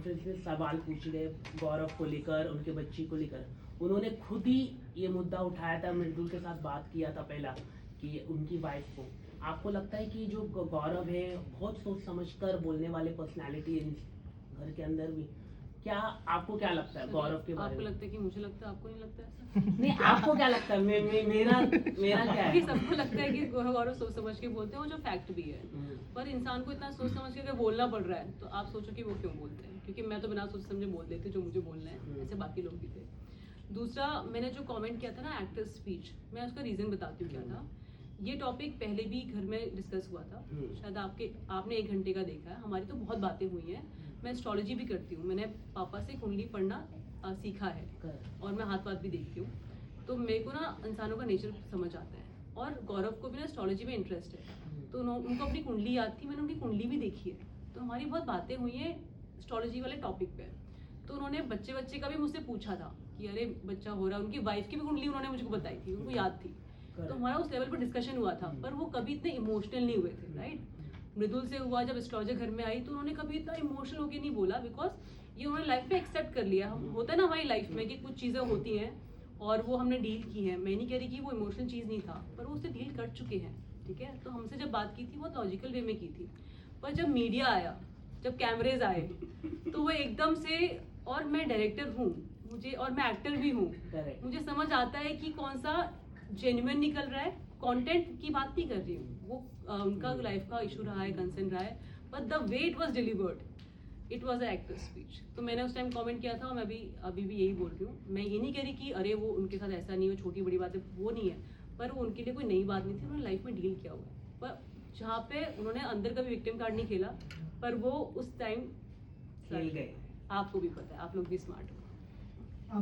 Conference में सवाल पूछे गए गौरव को लेकर, उनके बच्ची को लेकर। उन्होंने खुद ही ये मुद्दा उठाया था, मृदुल के साथ बात किया था पहला कि उनकी वाइफ को। आपको लगता है कि जो गौरव है बहुत सोच समझकर बोलने वाले पर्सनालिटी है घर के अंदर भी, क्या आपको क्या लगता है गौरव के बारे में? आपको लगता है कि मुझे लगता है, आपको नहीं लगता ऐसा? नहीं, आपको क्या लगता है? मेरा क्या है? सबको लगता है कि गौरव सोच समझ के बोलते हैं, वो जो फैक्ट भी है। पर इंसान को इतना सोच समझ के अगर बोलना पड़ रहा है तो आप सोचो कि वो क्यों बोलते हैं। क्योंकि मैं तो बिना सोच समझे बोल देती जो मुझे बोलना है, ऐसे बाकी लोग भी थे। दूसरा, मैंने जो कमेंट किया था ना एक्टर स्पीच, मैं उसका रीजन बताती हूँ क्या था। ये टॉपिक पहले भी घर में डिस्कस हुआ था, शायद आपने 1 घंटे का देखा है। हमारी तो बहुत बातें हुई हैं। मैं एस्ट्रोलॉजी भी करती हूँ, मैंने पापा से कुंडली पढ़ना सीखा है और मैं हाथ भी देखती हूँ। तो मेरे को ना इंसानों का नेचर समझ आता है, और गौरव को भी ना एस्ट्रोलॉजी में इंटरेस्ट है। तो उनको अपनी कुंडली याद थी, मैंने उनकी कुंडली भी देखी है। तो हमारी बहुत बातें हुई हैं एस्ट्रोलॉजी वाले टॉपिक पे। तो उन्होंने बच्चे का भी मुझसे पूछा था कि अरे बच्चा हो रहा है। उनकी वाइफ की भी कुंडली उन्होंने मुझको बताई थी, उनको याद थी। तो हमारा उस लेवल पर डिस्कशन हुआ था, पर वो कभी इतने इमोशनल नहीं हुए थे। राइट, मृदुल से हुआ जब एस्ट्रोलॉजर घर में आई तो उन्होंने कभी इतना इमोशनल होकर नहीं बोला, बिकॉज ये उन्होंने लाइफ में एक्सेप्ट कर लिया। हम होता है ना हमारी लाइफ में कि कुछ चीज़ें होती हैं और वो हमने डील की है। मैं नहीं कह रही कि वो इमोशनल चीज़ नहीं था, पर वो उससे डील कर चुके हैं। ठीक है, तो हमसे जब बात की थी बहुत लॉजिकल वे में की थी। पर जब मीडिया आया, जब कैमरेज आए, तो वो एकदम से, और मैं डायरेक्टर हूँ मुझे, और मैं एक्टर भी हूँ, मुझे समझ आता है कि कौन सा जेन्युइन निकल रहा है। कंटेंट की बात नहीं कर रही हूँ, वो उनका लाइफ का इशू रहा है, कंसर्न रहा है, but the way it was delivered, it was a actor speech. तो मैंने उस टाइम कमेंट किया था, और मैं अभी भी यही बोल रही हूँ। मैं ये नहीं कह रही कि अरे वो उनके साथ ऐसा नहीं हो, छोटी बड़ी बातें वो नहीं है, पर वो उनके लिए कोई नई बात नहीं थी, उन्होंने लाइफ में डील किया हुआ है। पर जहाँ पे उन्होंने अंदर कभी विक्टिम कार्ड नहीं खेला, पर वो उस टाइम खेल गए। आपको भी पता है, आप लोग भी स्मार्ट हो।